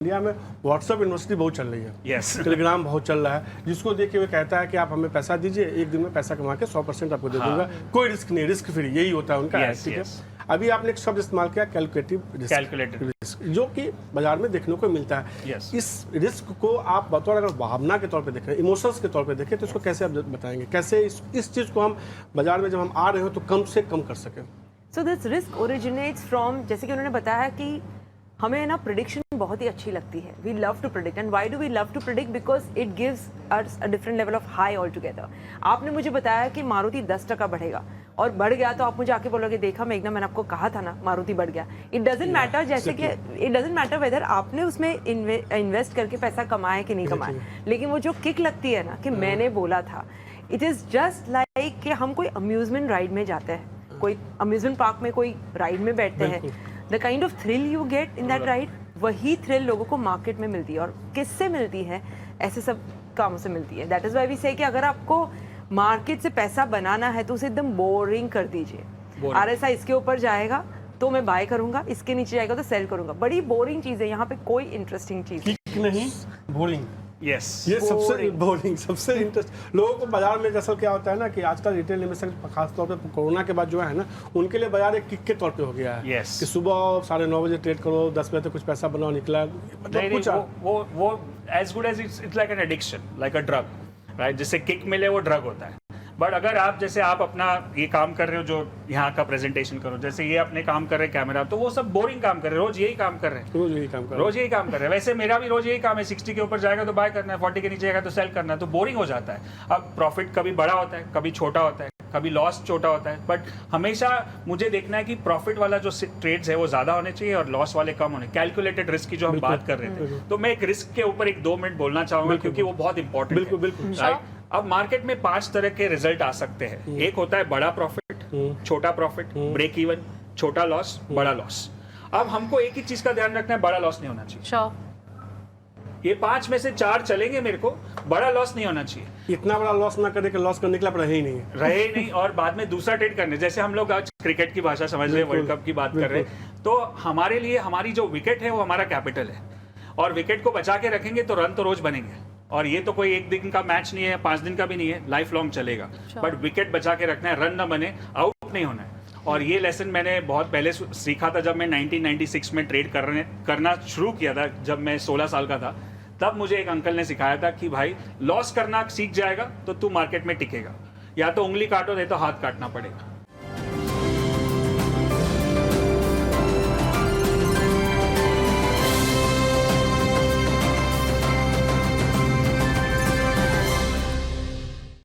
India में WhatsApp university बहुत चल रही है, यस टेलीग्राम बहुत चल रहा है, जिसको देख के वो कहता है कि आप हमें पैसा दीजिए, एक दिन में पैसा कमा के 100% आपको दे दूंगा, कोई रिस्क नहीं, रिस्क फ्री, यही होता है उनका। ठीक है, अभी आपने एक शब्द इस्तेमाल किया कैलकुलेटिव रिस्क, जो कि बाजार में देखने को मिलता है। इस रिस्क को आप बतौर अगर भावना के तौर पे देखें, इमोशंस के तौर पे देखें, तो इसको कैसे आप बताएंगे, कैसे इस चीज़ को हम बाजार में जब हम आ रहे हो तो कम से कम कर सकें? So this risk originates from, जैसे कि उन्होंने बताया कि हमें ना प्रिडिक्शन बहुत ही अच्छी लगती है, we love to predict. And why do we love to predict? Because it gives us a different level of high all together. आपने मुझे बताया कि मारुति 10% बढ़ेगा और बढ़ गया, तो आप मुझे आके बोलोगे देखा मेघना, मैंने आपको कहा था ना मारुति बढ़ गया। इट डजेंट मैटर, जैसे कि इट डजेंट मैटर वेदर आपने उसमें इन्वेस्ट करके पैसा कमाया कि नहीं कमाया, लेकिन वो जो किक लगती है ना कि मैंने बोला था, इट इज़ जस्ट लाइक कि हम कोई अम्यूजमेंट राइड में जाते हैं, कोई अम्यूजमेंट पार्क में कोई राइड में बैठते हैं, the kind of thrill you get in that ride, वही थ्रिल लोगों को मार्केट में मिलती है। और किससे मिलती है? ऐसे सब कामों से मिलती है। दैट इज व्हाई वी से कि अगर आपको मार्केट से पैसा बनाना है तो उसे एकदम बोरिंग कर दीजिए। RSI इसके ऊपर जाएगा तो मैं बाय करूंगा, इसके नीचे जाएगा तो सेल करूंगा। बड़ी बोरिंग चीज है, यहाँ पे कोई इंटरेस्टिंग चीज नहीं, बोरिंग। यस, ये सबसे बोरिंग, सबसे इंटरेस्ट लोगों को बाजार में दरअसल क्या होता है ना कि आजकल रिटेल इन्वेस्टर खासतौर पे कोरोना के बाद जो है ना, उनके लिए बाजार एक किक के तौर पे हो गया है। कि सुबह 9:30 बजे ट्रेड करो, 10 बजे तक कुछ पैसा बनाओ, निकला, मतलब कुछ वो as good as it's like an addiction, like a drug, right? जिससे किक मिले वो ड्रग होता है। बट अगर आप जैसे आप अपना ये काम कर रहे हो, जो यहाँ का प्रेजेंटेशन करो, जैसे ये अपने काम कर रहे हैं कैमरा, तो वो सब बोरिंग काम कर रहे हैं, रोज यही काम कर रहे हैं, रोज यही काम कर रहे हैं। वैसे मेरा भी रोज यही काम है, 60 के ऊपर जाएगा तो बाय करना है, 40 के नीचे जाएगा तो सेल करना है, तो बोरिंग हो जाता है। अब प्रॉफिट कभी बड़ा होता है, कभी छोटा होता है, कभी लॉस छोटा होता है, बट हमेशा मुझे देखना है कि प्रॉफिट वाला जो ट्रेड्स है वो ज्यादा होने चाहिए और लॉस वाले कम होने। कैलकुलेटेड रिस्क की जो हम बात कर रहे थे, तो मैं एक रिस्क के ऊपर 1-2 मिनट बोलना चाहूंगा, क्योंकि वो बहुत इंपॉर्टेंट है। बिल्कुल। अब मार्केट में 5 तरह के रिजल्ट आ सकते हैं। एक होता है बड़ा प्रॉफिट, छोटा प्रॉफिट, ब्रेक इवन, छोटा लॉस, बड़ा लॉस। अब हमको एक ही चीज का ध्यान रखना है, बड़ा लॉस नहीं होना चाहिए। ये 5 में से 4 चलेंगे, मेरे को बड़ा लॉस नहीं होना चाहिए। इतना बड़ा लॉस ना करे कि लॉस करने के लिए रहे ही नहीं, और बाद में दूसरा ट्रेड करने। जैसे हम लोग आज क्रिकेट की भाषा समझ रहे हैं, वर्ल्ड कप की बात कर रहे हैं, तो हमारे लिए हमारी जो विकेट है वो हमारा कैपिटल है, और विकेट को बचा के रखेंगे तो रन तो रोज बनेंगे। और ये तो कोई एक दिन का मैच नहीं है, 5 दिन का भी नहीं है, लाइफ लॉन्ग चलेगा। बट विकेट बचा के रखना है, रन ना बने, आउट नहीं होना है। और ये लेसन मैंने बहुत पहले सीखा था, जब मैं 1996 में ट्रेड करना शुरू किया था, जब मैं 16 साल का था। तब मुझे एक अंकल ने सिखाया था कि भाई लॉस करना सीख जाएगा तो तू मार्केट में टिकेगा, या तो उंगली काटो नहीं तो हाथ काटना पड़ेगा।